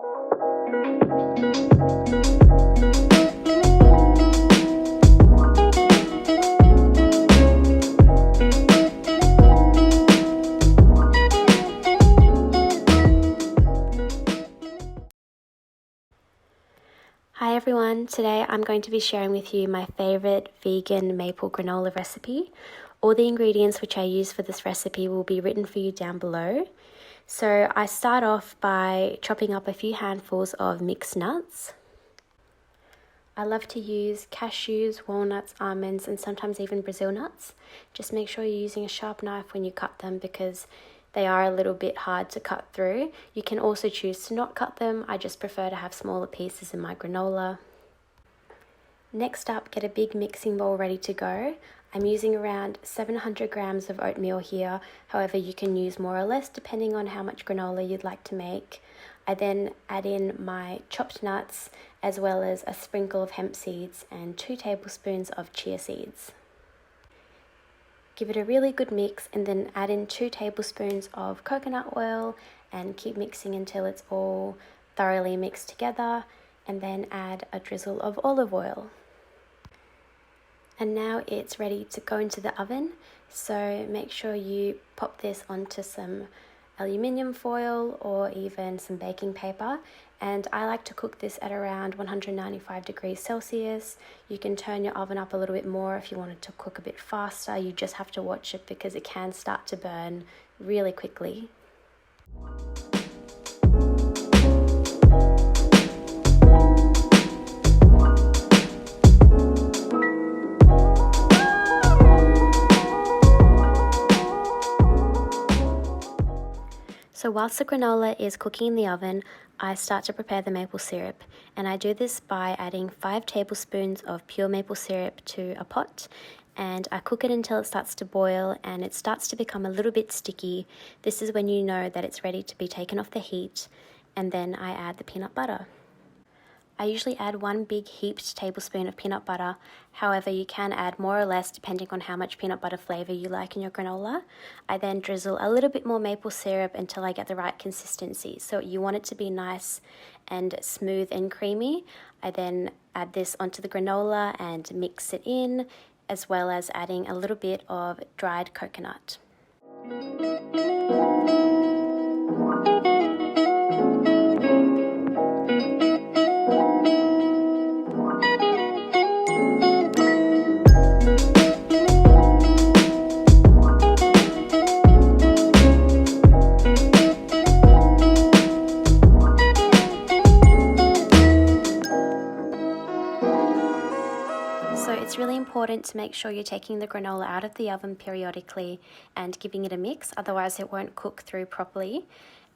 Hi everyone, today I'm going to be sharing with you my favorite vegan maple granola recipe. All the ingredients which I use for this recipe will be written for you down below. So I start off by chopping up a few handfuls of mixed nuts. I love to use cashews, walnuts, almonds, and sometimes even Brazil nuts. Just make sure you're using a sharp knife when you cut them because they are a little bit hard to cut through. You can also choose to not cut them. I just prefer to have smaller pieces in my granola. Next up, get a big mixing bowl ready to go. I'm using around 700 grams of oatmeal here. However, you can use more or less depending on how much granola you'd like to make. I then add in my chopped nuts as well as a sprinkle of hemp seeds and 2 tablespoons of chia seeds. Give it a really good mix and then add in 2 tablespoons of coconut oil and keep mixing until it's all thoroughly mixed together, and then add a drizzle of olive oil. And now it's ready to go into the oven, so make sure you pop this onto some aluminium foil or even some baking paper, and I like to cook this at around 195 degrees Celsius. You can turn your oven up a little bit more if you wanted to cook a bit faster. You just have to watch it because it can start to burn really quickly. So whilst the granola is cooking in the oven, I start to prepare the maple syrup, and I do this by adding 5 tablespoons of pure maple syrup to a pot, and I cook it until it starts to boil and it starts to become a little bit sticky. This is when you know that it's ready to be taken off the heat, and then I add the peanut butter. I usually add 1 big heaped tablespoon of peanut butter. However, you can add more or less depending on how much peanut butter flavor you like in your granola. I then drizzle a little bit more maple syrup until I get the right consistency. So you want it to be nice and smooth and creamy. I then add this onto the granola and mix it in, as well as adding a little bit of dried coconut. So it's really important to make sure you're taking the granola out of the oven periodically and giving it a mix, otherwise it won't cook through properly.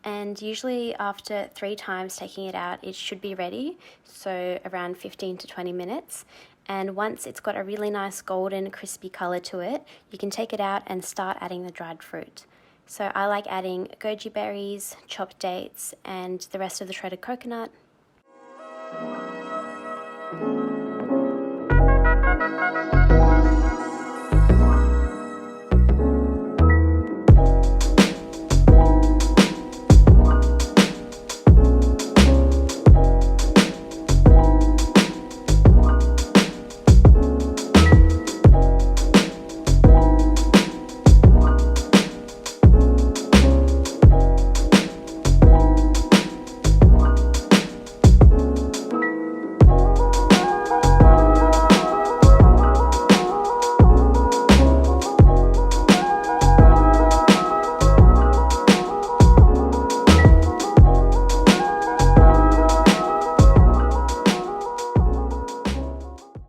And usually after 3 times taking it out, it should be ready, so around 15 to 20 minutes. And once it's got a really nice golden crispy color to it, you can take it out and start adding the dried fruit. So I like adding goji berries, chopped dates, and the rest of the shredded coconut.